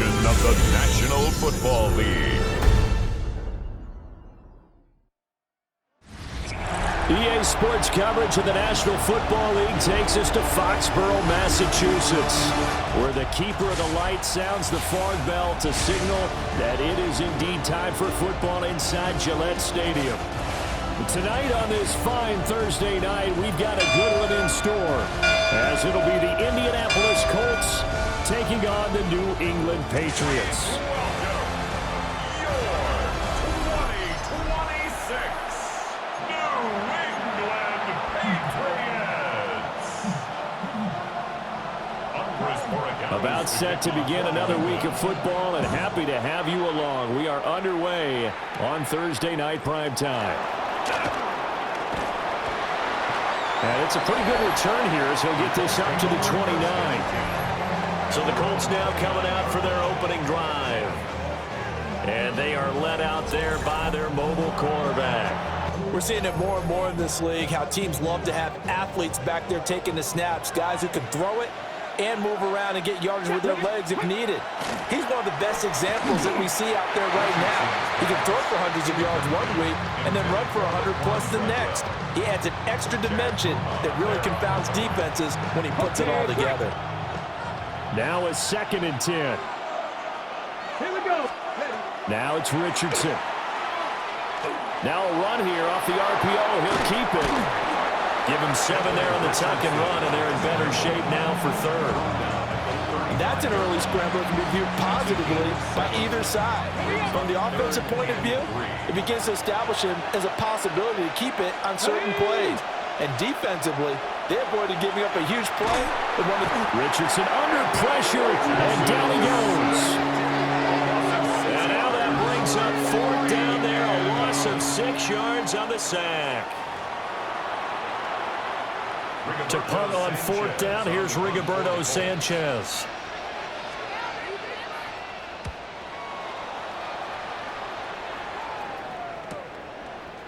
edition of the National Football League. EA Sports coverage of the National Football League takes us to Foxborough, Massachusetts, where the keeper of the light sounds the fog bell to signal that it is indeed time for football inside Gillette Stadium. Tonight on this fine Thursday night, we've got a good one in store, as it'll be the Indianapolis Colts taking on the New England Patriots. About set to begin another week of football, and happy to have you along. We are underway on Thursday night primetime. And it's a pretty good return here as he'll get this up to the 29. So the Colts now coming out for their opening drive. And they are led out there by their mobile quarterback. We're seeing it more and more in this league, how teams love to have athletes back there taking the snaps, guys who can throw it and move around and get yardage with their legs if needed. He's one of the best examples that we see out there right now. He can throw for hundreds of yards one week and then run for 100 plus the next. He adds an extra dimension that really confounds defenses when he puts it all together. Now a 2nd and 10. Here we go. Now it's Richardson. Now a run here off the RPO. He'll keep it. Give him 7 there on the tuck and run, and they're in better shape now for 3rd. That's an early scrambler that can be viewed positively by either side. From the offensive point of view, it begins to establish him as a possibility to keep it on certain plays. And defensively, they avoided giving up a huge play. Richardson under pressure, and down he goes. And now that brings up 4th down there, a loss of 6 yards on the sack. To punt on 4th down, here's Rigoberto Sanchez.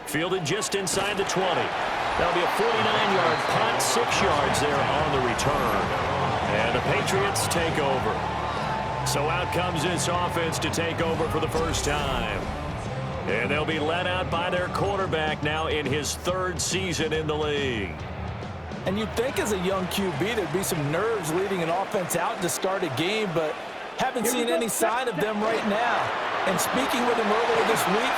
Fielded just inside the 20. That'll be a 49-yard punt, 6 yards there on the return. And the Patriots take over. So out comes this offense to take over for the first time. And they'll be led out by their quarterback now in his 3rd season in the league. And you'd think as a young QB there'd be some nerves leading an offense out to start a game, but haven't seen any sign of them right now. And speaking with him earlier this week,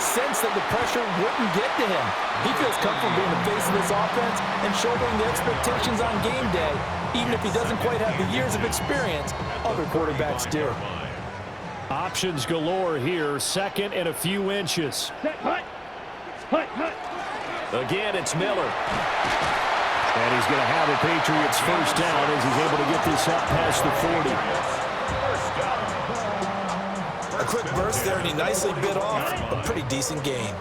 sense that the pressure wouldn't get to him. He feels comfortable being the face of this offense and shouldering the expectations on game day, even if he doesn't quite have the years of experience other quarterbacks do. Options galore here, 2nd and a few inches. Again, it's Miller. And he's going to have a Patriots first down as he's able to get this up past the 40. A quick burst there, and he nicely bit off a pretty decent gain.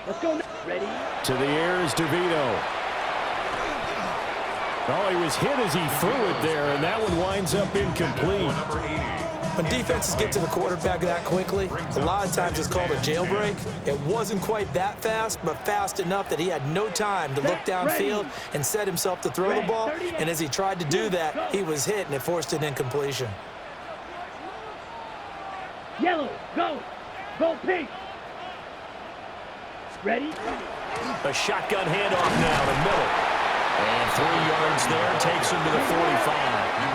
Let's go. Ready? To the air is DeVito. Oh, he was hit as he threw it there, and that one winds up incomplete. When defenses get to the quarterback that quickly, a lot of times it's called a jailbreak. It wasn't quite that fast, but fast enough that he had no time to look downfield and set himself to throw the ball. And as he tried to do that, he was hit, and it forced an incompletion. Yellow, go. Go pink. Ready? A shotgun handoff now to Miller. And 3 yards there takes him to the 45.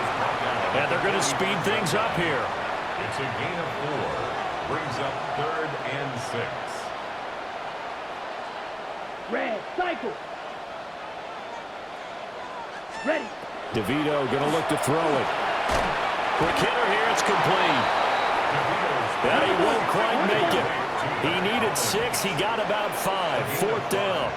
And they're going to speed things up here. It's a gain of 4. Brings up 3rd and 6. Red, cycle. Ready. DeVito going to look to throw it. Quick hitter here, it's complete. But he won't quite make it. He needed 6, he got about 5. 4th down.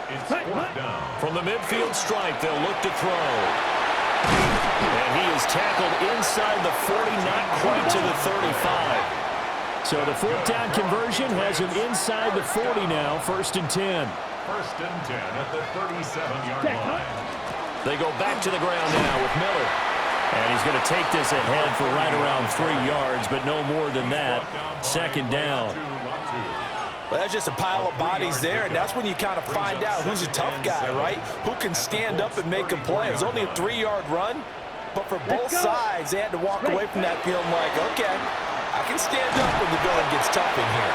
It's 4th down. From the midfield stripe, they'll look to throw. And he is tackled inside the 40, not quite to the 35. So the 4th down conversion has him inside the 40 now, 1st and 10. 1st and 10 at the 37-yard line. They go back to the ground now with Miller. And he's going to take this ahead for right around 3 yards, but no more than that. 2nd down. Well, that's just a pile of bodies there, and that's when you kind of find out who's a tough guy, right? Who can stand up and make a play. It was only a 3-yard run, but for both sides, they had to walk away from that feeling like, okay, I can stand up when the going gets tough in here.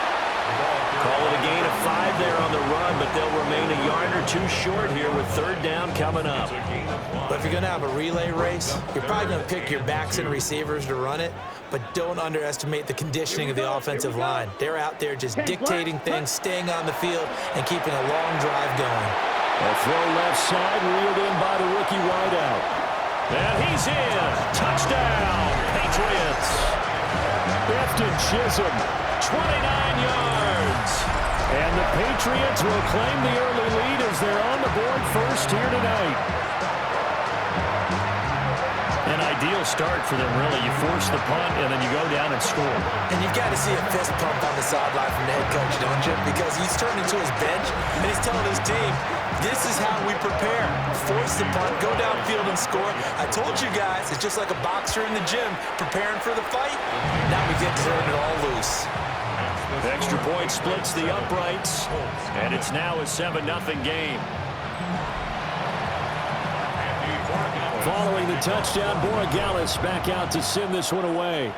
Call it a gain of 5 there on the run, but they'll remain a yard or two short here with third down coming up. But if you're going to have a relay race, you're probably going to pick your backs and receivers to run it, but don't underestimate the conditioning of the offensive line. They're out there just dictating things, staying on the field, and keeping a long drive going. A throw left side, reeled in by the rookie wideout. And he's in. Touchdown, Patriots. Efton Chisholm, 29 yards. And the Patriots will claim the early lead as they're on the board first here tonight. An ideal start for them, really. You force the punt, and then you go down and score. And you've got to see a fist pump on the sideline from the head coach, don't you? Because he's turning to his bench, and he's telling his team, this is how we prepare. Force the punt, go downfield and score. I told you guys, it's just like a boxer in the gym preparing for the fight. Now we get to turn it all loose. Extra point splits the uprights, and it's now a 7-0 game. Following the touchdown, Borregales back out to send this one away.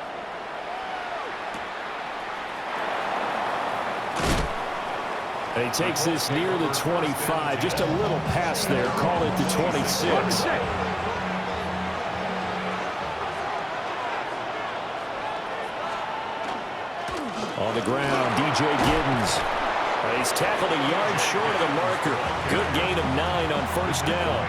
And he takes this near the 25. Just a little pass there. Call it the 26. On the ground, DJ Giddens. He's tackled a yard short of the marker. Good gain of 9 on first down.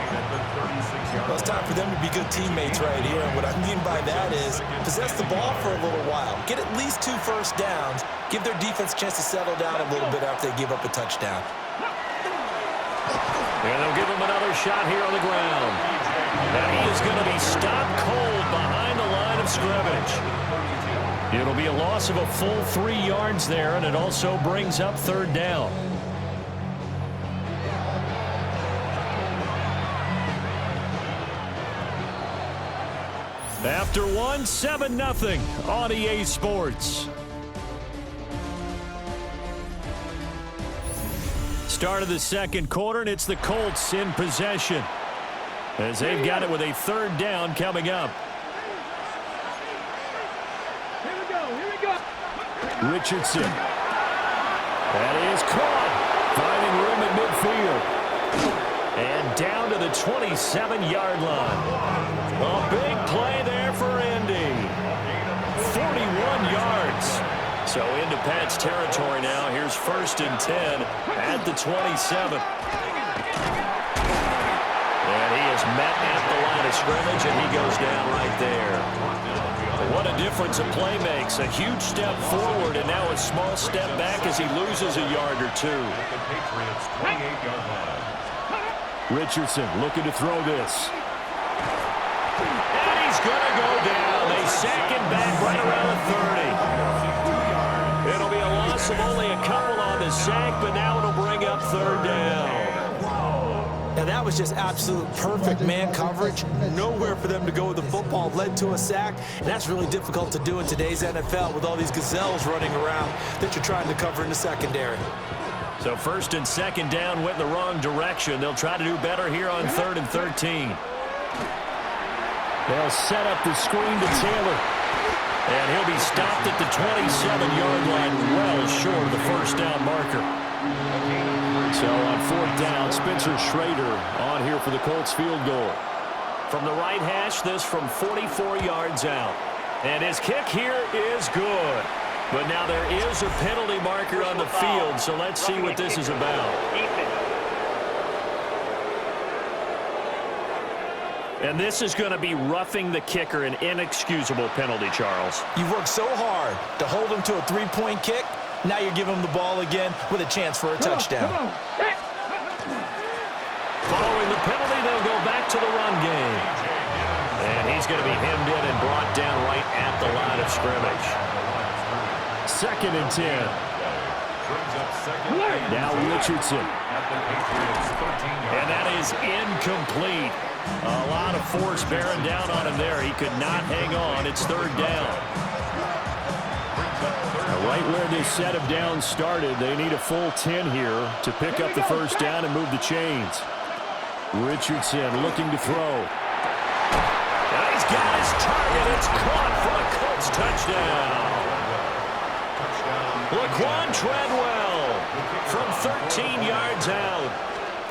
Well, it's time for them to be good teammates right here. And what I mean by that is possess the ball for a little while. Get at least 2 first downs. Give their defense a chance to settle down a little bit after they give up a touchdown. And they'll give him another shot here on the ground. And he is going to be stopped cold behind the line of scrimmage. It'll be a loss of a full 3 yards there, and it also brings up third down. After one, 7-0 on EA Sports. Start of the second quarter, and it's the Colts in possession as they've got it with a third down coming up. Richardson. That is caught. Finding room at midfield. And down to the 27-yard line. A big play there for Indy. 41 yards. So into Pat's territory now. Here's 1st and 10 at the 27. And he is met at the line of scrimmage, and he goes down right there. What a difference a play makes. A huge step forward and now a small step back as he loses a yard or 2. Richardson looking to throw this. And he's going to go down. They sack him back right around the 30. It'll be a loss of only a couple on the sack, but now it'll bring up third down. Now that was just absolute perfect man coverage. Nowhere for them to go with the football. Led to a sack. And that's really difficult to do in today's NFL with all these gazelles running around that you're trying to cover in the secondary. So 1st and 2nd down went in the wrong direction. They'll try to do better here on 3rd and 13. They'll set up the screen to Taylor. And he'll be stopped at the 27-yard line, well short of the first down marker. So on 4th down, Spencer Schrader on here for the Colts field goal. From the right hash, this from 44 yards out. And his kick here is good. But now there is a penalty marker on the field, so let's see what this is about. And this is going to be roughing the kicker, an inexcusable penalty, Charles. You've worked so hard to hold him to a 3-point kick. Now you're giving him the ball again with a chance for a touchdown. Following the penalty, they'll go back to the run game. And he's going to be hemmed in and brought down right at the line of scrimmage. 2nd and 10. Now Richardson. And that is incomplete. A lot of force bearing down on him there. He could not hang on. It's third down. Right where this set of downs started, they need a full 10 here to pick up the first down and move the chains. Richardson looking to throw. And he's got his target. It's caught for a Colts touchdown. Laquan Treadwell from 13 yards out.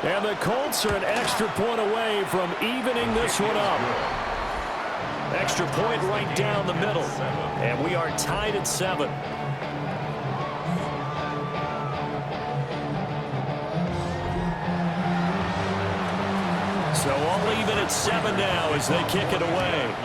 And the Colts are an extra point away from evening this one up. Extra point right down the middle. And we are tied at 7. So all even at 7 now as they kick it away.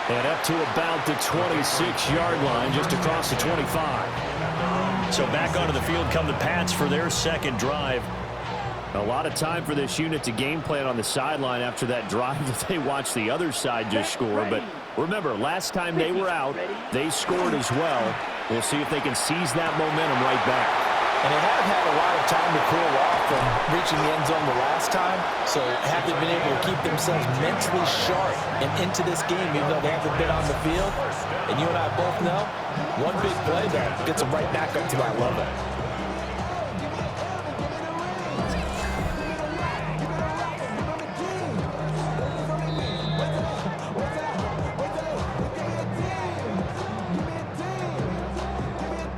And up to about the 26-yard line, just across the 25. So back onto the field come the Pats for their second drive. A lot of time for this unit to game plan on the sideline after that drive that they watched the other side just score. But remember, last time they were out, they scored as well. We'll see if they can seize that momentum right back. And they have had a lot of time to cool off from reaching the end zone the last time. So have they been able to keep themselves mentally sharp and into this game, even though they haven't been on the field? And you and I both know, one big play that gets them right back up to that level.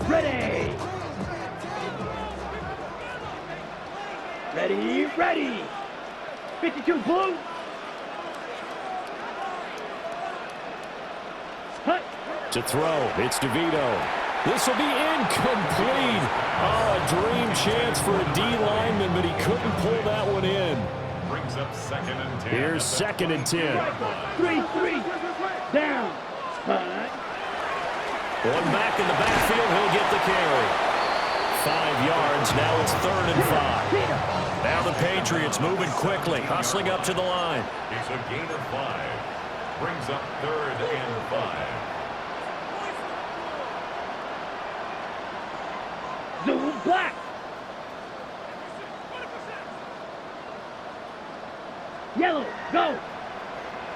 Ready! Ready, ready! 52 blue! Hut! To throw, it's DeVito. This will be incomplete. Oh, a dream chance for a D lineman, but he couldn't pull that one in. Brings up 2nd and 10. Here's 2nd and 10. 3-3. Down. Hut. One back in the backfield, he'll get the carry. 5 yards, now it's 3rd and 5. Now the Patriots moving quickly, hustling up to the line. It's a gain of 5. Brings up 3rd and 5. Zoom black. Yellow, go.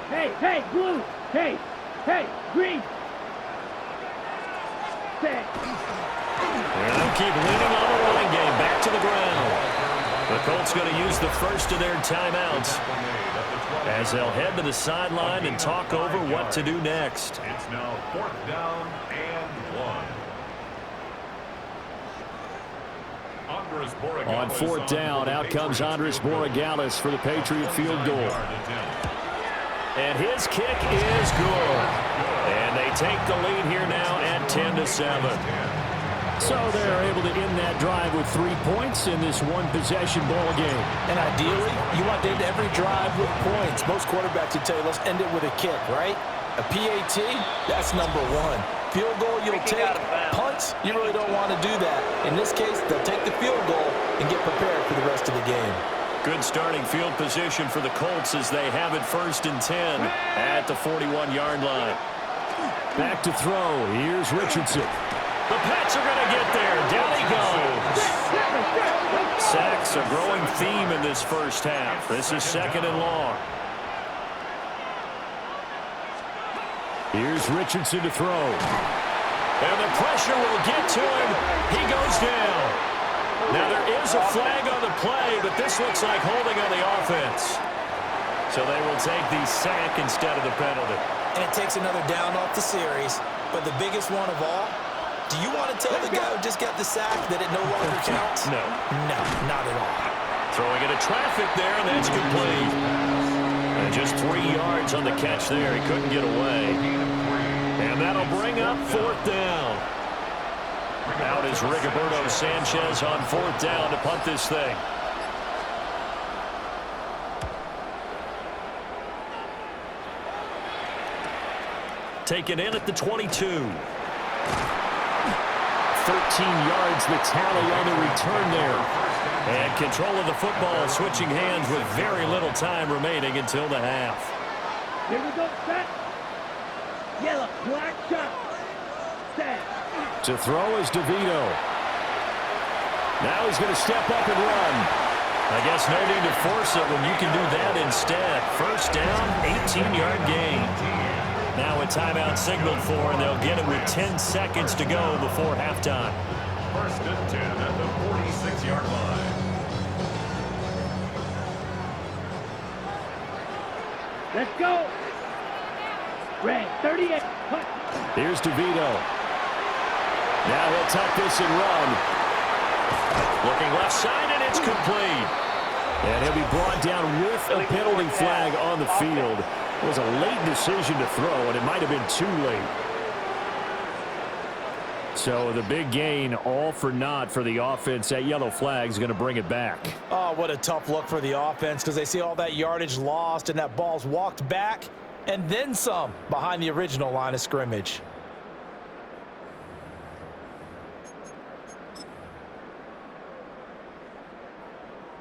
Hey, hey, blue. Hey, hey, green. Set. And they'll keep leaning on the running game, back to the ground. The Colts going to use the first of their timeouts as they'll head to the sideline and talk over what to do next. It's now 4th down and 1. On 4th down, out comes Andres Borregales for the Patriot field goal. And his kick is good. And they take the lead here now at 10-7. So they're able to end that drive with 3 points in this one-possession ball game. And ideally, you want to end every drive with points. Most quarterbacks would tell you, let's end it with a kick, right? A PAT, that's number 1. Field goal, you'll take. Punts, you really don't want to do that. In this case, they'll take the field goal and get prepared for the rest of the game. Good starting field position for the Colts as they have it 1st and 10 at the 41-yard line. Back to throw. Here's Richardson. The Pats are going to get there. Down he goes. Sacks a growing theme in this first half. This is 2nd and long. Here's Richardson to throw. And the pressure will get to him. He goes down. Now there is a flag on the play, but this looks like holding on the offense. So they will take the sack instead of the penalty. And it takes another down off the series. But the biggest one of all, do you want to tell the guy who just got the sack that it no longer counts? No. No, not at all. Throwing into traffic there, and that's complete. And just 3 yards on the catch there. He couldn't get away. And that'll bring up 4th down. Out is Rigoberto Sanchez on 4th down to punt this thing. Taken in at the 22. 13 yards the tally on the return there. And control of the football switching hands with very little time remaining until the half. Here we go, set. Yellow, black shot. Set. To throw is DeVito. Now he's going to step up and run. I guess no need to force it when you can do that instead. First down, 18-yard gain. Now a timeout signaled for, and they'll get it with 10 seconds to go before halftime. First and 10 at the 46-yard line. Let's go. Red, 38. Cut. Here's DeVito. Now he'll tuck this and run. Looking left side, and it's complete. And he'll be brought down with a penalty flag on the field. It was a late decision to throw, and it might have been too late. So the big gain, all for naught for the offense. That yellow flag is going to bring it back. Oh, what a tough look for the offense, because they see all that yardage lost and that ball's walked back and then some behind the original line of scrimmage.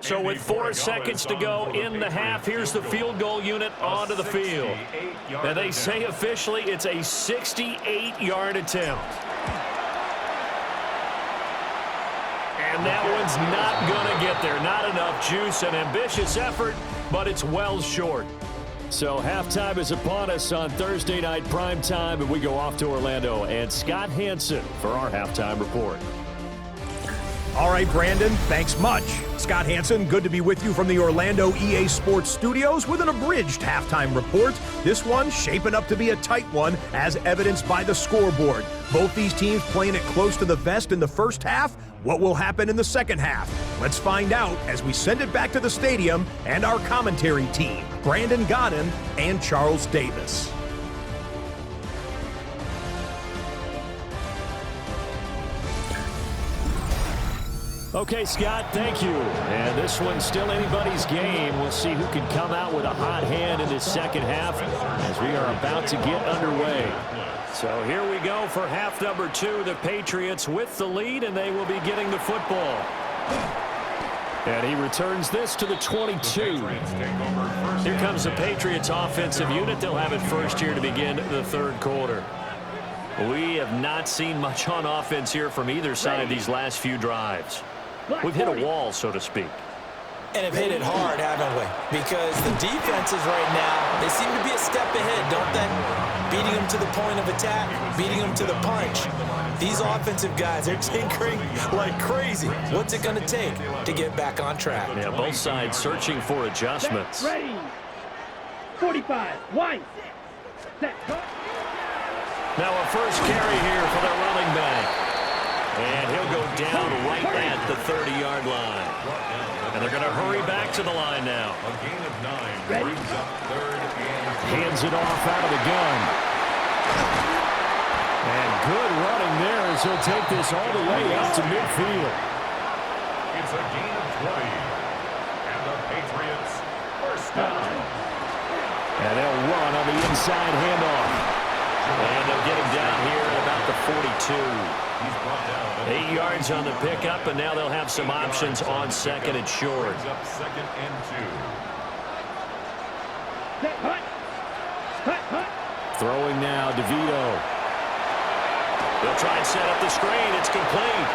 So with 4 seconds to go in the half, here's the field goal unit onto the field. And they say officially it's a 68-yard attempt. And that one's not going to get there. Not enough juice, an ambitious effort, but it's well short. So halftime is upon us on Thursday night primetime, and we go off to Orlando. And Scott Hansen for our halftime report. All right, Brandon, thanks much. Scott Hansen, good to be with you from the Orlando EA Sports Studios with an abridged halftime report. This one shaping up to be a tight one, as evidenced by the scoreboard. Both these teams playing it close to the vest in the first half. What will happen in the second half? Let's find out as we send it back to the stadium and our commentary team, Brandon Godden and Charles Davis. Okay, Scott, thank you. And this one's still anybody's game. We'll see who can come out with a hot hand in this second half as we are about to get underway. So here we go for half number 2. The Patriots with the lead, and they will be getting the football. And he returns this to the 22. Here comes the Patriots offensive unit. They'll have it first here to begin the third quarter. We have not seen much on offense here from either side these last few drives. We've hit a wall, so to speak. And have hit it hard, haven't we? Because the defenses right now, they seem to be a step ahead, don't they? Beating them to the point of attack, beating them to the punch. These offensive guys, they're tinkering like crazy. What's it going to take to get back on track? Yeah, both sides searching for adjustments. Ready. 45. White. Set. Now a first carry here for the running back. And he'll go down right at the 30-yard line. And they're going to hurry back to the line now. A gain of 9 brings up third and 2. Hands it off out of the gun. And good running there as he'll take this all the way out to midfield. It's a gain of 20. And the Patriots first down. And they'll run on the inside handoff. And they'll get him down here at about the 42. 8 yards on the pickup, and now they'll have some options on second and short. Up second and 2. Throwing now, DeVito. They'll try and set up the screen. It's complete.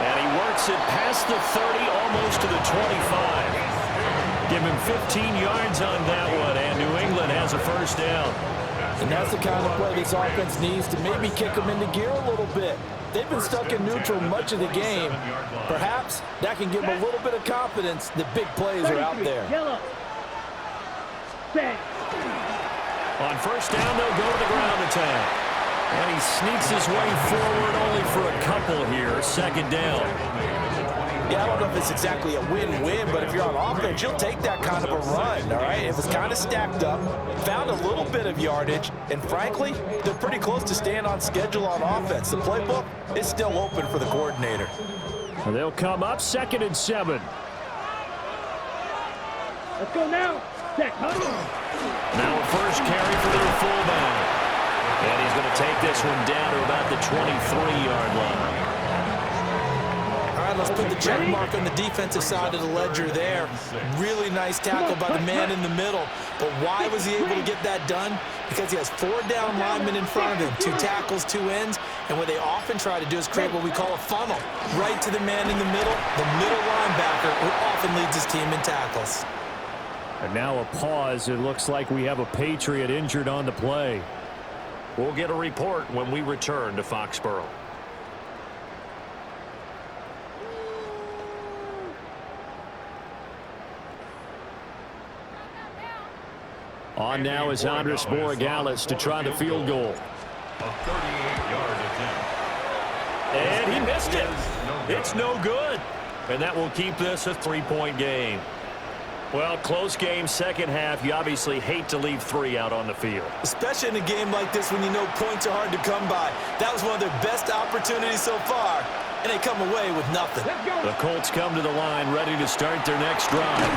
And he works it past the 30, almost to the 25. Give him 15 yards on that one, and New England has a first down. And that's the kind of play this offense needs to maybe kick them into gear a little bit. They've been stuck in neutral much of the game. Perhaps that can give them a little bit of confidence that big plays are out there. On first down, they'll go to the ground attack. And he sneaks his way forward only for a couple here. Second down. Yeah, I don't know if it's exactly a win-win, but if you're on offense, you'll take that kind of a run, all right? It was kind of stacked up, found a little bit of yardage, and frankly, they're pretty close to staying on schedule on offense. The playbook is still open for the coordinator. And they'll come up second and 7. Let's go now. Set. Now a first carry for their fullback. And he's going to take this one down to about the 23-yard line. All right, let's put the check mark on the defensive side of the ledger there. Really nice tackle by the man in the middle. But why was he able to get that done? because he has 4 down linemen in front of him, 2 tackles, 2 ends, and what they often try to do is create what we call a funnel, right to the man in the middle. The middle linebacker who often leads his team in tackles. And now a pause. It looks like we have a Patriot injured on the play. We'll get a report when we return to Foxborough. On now is Andres Borregales to try the field goal. A 38-yard attempt. And he missed it. It's no good. And that will keep this a 3-point game. Well, close game, second half. You obviously hate to leave 3 out on the field. Especially in a game like this when you know points are hard to come by. That was one of their best opportunities so far, and they come away with nothing. The Colts come to the line ready to start their next drive.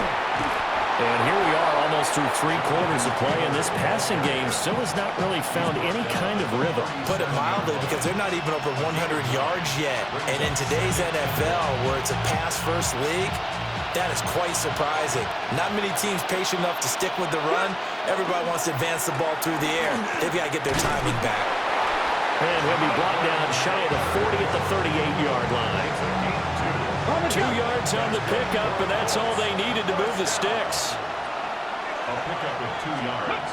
And here we are almost through 3 quarters of play, and this passing game still has not really found any kind of rhythm. Put it mildly, because they're not even over 100 yards yet. And in today's NFL, where it's a pass-first league, that is quite surprising. Not many teams patient enough to stick with the run. Everybody wants to advance the ball through the air. They've got to get their timing back. And he'll be brought down shy of the 40 at the 38-yard line. 2 yards on the pickup, and that's all they needed to move the sticks. A pickup of 2 yards.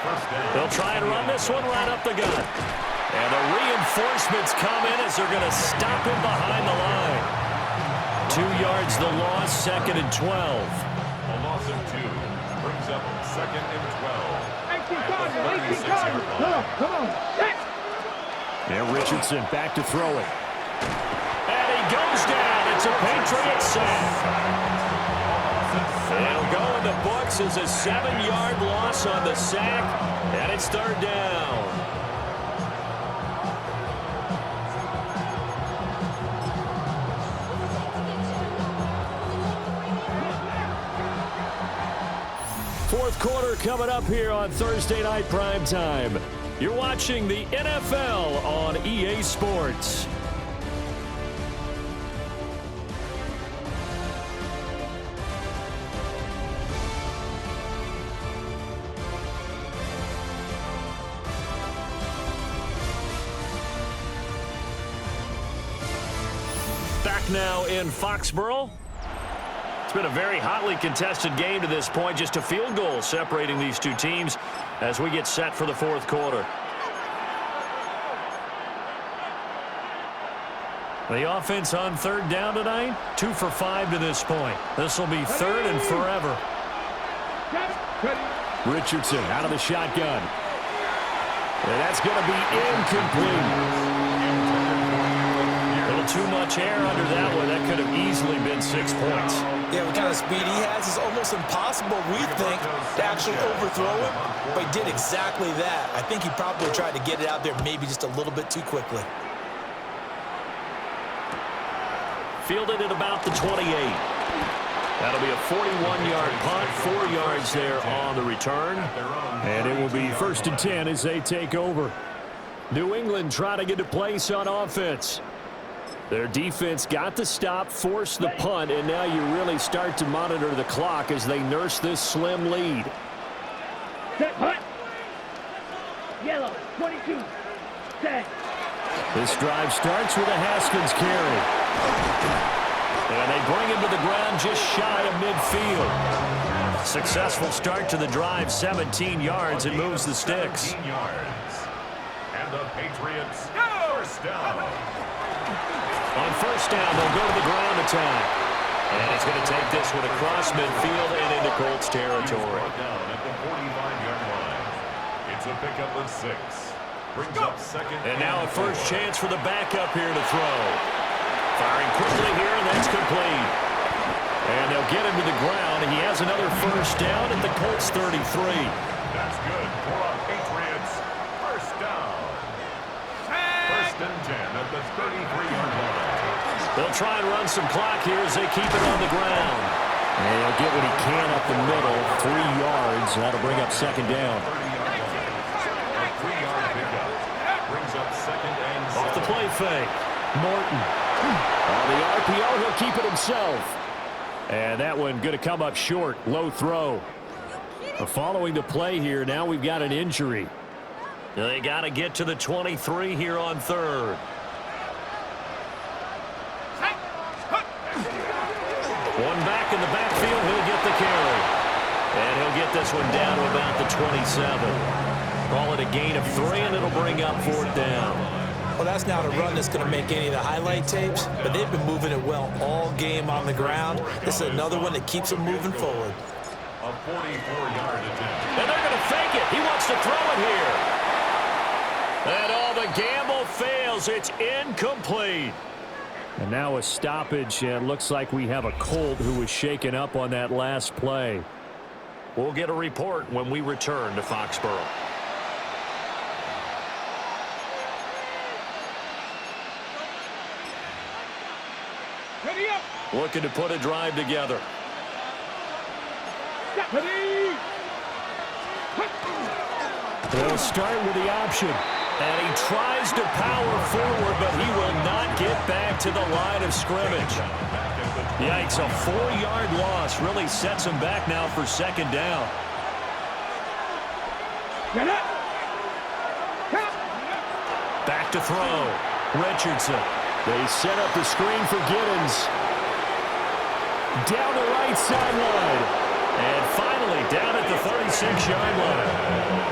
First down. They'll try and run this one right up the gut. And the reinforcements come in as they're going to stop him behind the line. 2 yards the loss, 2nd and 12. A loss of 2 brings up 2nd and 12. Come on. Now Richardson back to throw it. And he goes down. It's a Patriot sack. It'll go in the books as a 7-yard loss on the sack, and it's 3rd down. Fourth quarter coming up here on Thursday Night Primetime. You're watching the NFL on EA Sports. Back now in Foxborough. It's been a very hotly contested game to this point. Just a field goal separating these two teams as we get set for the fourth quarter. The offense on 3rd down tonight, 2 for 5 to this point. This will be 3rd and forever. Richardson out of the shotgun. And that's going to be incomplete. A little too much air under that one. That could have easily been 6 points. Yeah, what kind of speed he has is almost impossible, we think, to actually overthrow him. But he did exactly that. I think he probably tried to get it out there maybe just a little bit too quickly. Fielded at about the 28. That'll be a 41-yard punt, 4 yards there on the return. And it will be 1st and 10 as they take over. New England trying to get a place on offense. Their defense got the stop, forced the punt, and now you really start to monitor the clock as they nurse this slim lead. Set, hut. Yellow, 22. Set. This drive starts with a Haskins carry. And they bring him to the ground just shy of midfield. Successful start to the drive, 17 yards. It moves the sticks. 17 yards. And the Patriots first down. On first down, they'll go to the ground attack. And it's going to take this one across midfield and into Colts territory. Down at the 45-yard line. It's a pickup of 6. Brings up 2nd. And now a first chance for the backup here to throw. Firing quickly here, and that's complete. And they'll get him to the ground. He has another first down at the Colts 33. That's good for our Patriots. First down. 1st and 10 at the 33-yard line. They'll try and run some clock here as they keep it on the ground. And he'll get what he can up the middle, 3 yards. That'll bring up 2nd down. A 3-yard pickup. Brings up 2nd and 7. Off the play fake. Morton. On the RPO, he'll keep it himself. And that one going to come up short. Low throw. Following the play here, now we've got an injury. They got to get to the 23 here on third. One back in the backfield, he'll get the carry. And he'll get this one down to about the 27. Call it a gain of 3, and it'll bring up 4th down. Well, that's not a run that's going to make any of the highlight tapes, but they've been moving it well all game on the ground. This is another one that keeps them moving forward. A 44-yard attempt. And they're going to fake it. He wants to throw it here. And all the gamble fails. It's incomplete. And now a stoppage, and looks like we have a Colt who was shaken up on that last play. We'll get a report when we return to Foxborough. Ready up. Looking to put a drive together. Ready. They'll start with the option. And he tries to power forward, but he will not get back to the line of scrimmage. Yikes, a 4-yard loss really sets him back now for 2nd down. Get up. Back to throw. Richardson. They set up the screen for Giddens. Down the right sideline. And finally down at the 36-yard line.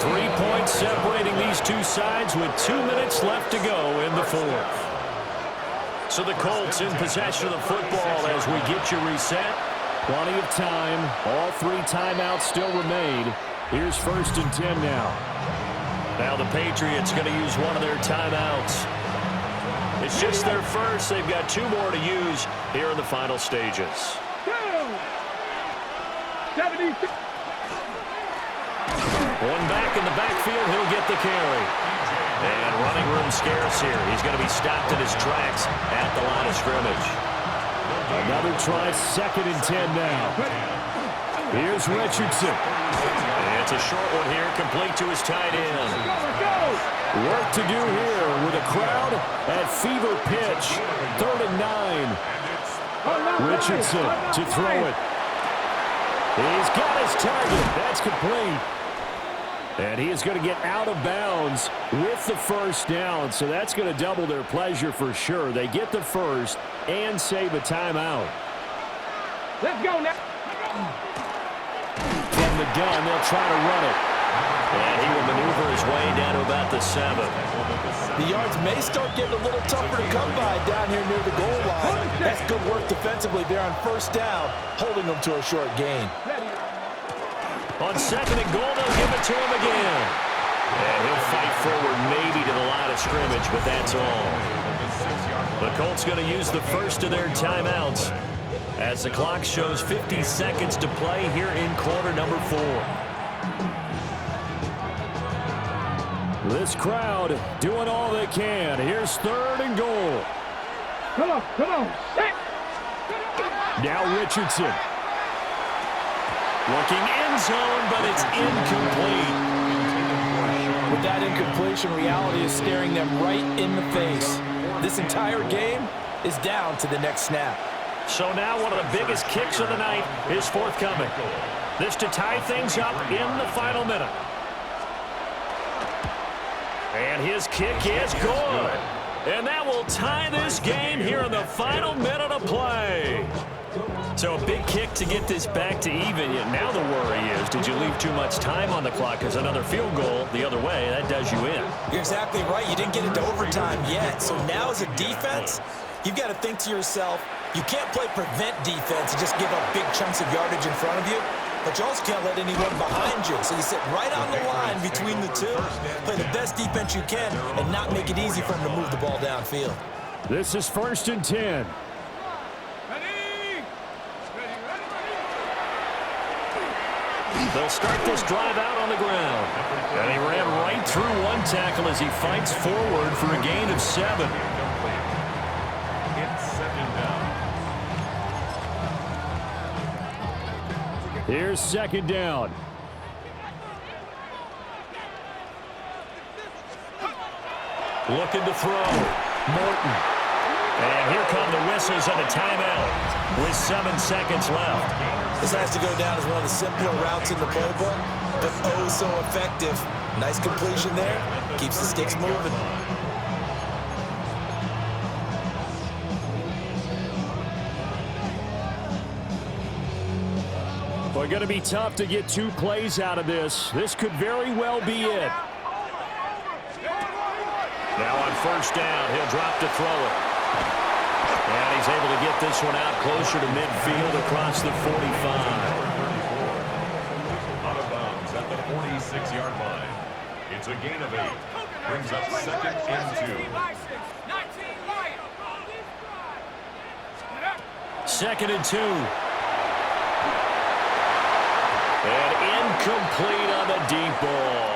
3 points separating these two sides with 2 minutes left to go in the 4th. So the Colts in possession of the football as we get you reset. Plenty of time. All 3 timeouts still remain. Here's 1st and 10 now. Now the Patriots going to use one of their timeouts. It's just their first. They've got 2 more to use here in the final stages. 76. One back in the backfield, he'll get the carry. And running room scarce here. He's going to be stopped in his tracks at the line of scrimmage. Another try, 2nd and 10 now. Here's Richardson. And it's a short one here, complete to his tight end. Work to do here with a crowd at fever pitch. 3rd and 9. Richardson to throw it. He's got his target. That's complete. And he is going to get out of bounds with the 1st down. So that's going to double their pleasure for sure. They get the 1st and save a timeout. Let's go now. From the gun, they'll try to run it. And he will maneuver his way down to about the 7. The yards may start getting a little tougher to come by down here near the goal line. That's good work defensively there on 1st down, holding them to a short gain. On 2nd and goal, they'll give it to him again. And he'll fight forward maybe to the line of scrimmage, but that's all. The Colts going to use the 1st of their timeouts as the clock shows 50 seconds to play here in quarter number 4. This crowd doing all they can. Here's 3rd and goal. Come on. Set. Now Richardson. Looking end zone, but it's incomplete. With that incompletion, reality is staring them right in the face. This entire game is down to the next snap. So now one of the biggest kicks of the night is forthcoming. This to tie things up in the final minute. And his kick is good. And that will tie this game here in the final minute of play. So a big kick to get this back to even. Now the worry is, did you leave too much time on the clock? Because another field goal the other way, that does you in. You're exactly right. You didn't get into overtime yet. So now as a defense, you've got to think to yourself, you can't play prevent defense and just give up big chunks of yardage in front of you. But you also can't let anyone behind you. So you sit right on the line between the two, play the best defense you can, and not make it easy for them to move the ball downfield. This is 1st and 10. They'll start this drive out on the ground. And he ran right through one tackle as he fights forward for a gain of 7. It's 2nd down. Here's 2nd down. Looking to throw. Morton. And here come the whistles and a timeout with 7 seconds left. This has to go down as one of the simpler routes in the playbook, but oh so effective. Nice completion there. Keeps the sticks moving. Well, going to be tough to get 2 plays out of this. This could very well be it. Now on first down, he'll drop to throw it. And he's able to get this one out closer to midfield across the 45. Out of bounds at the 46-yard line. It's a gain of 8. Brings up 2nd and 2. 2nd and 2. And incomplete on the deep ball.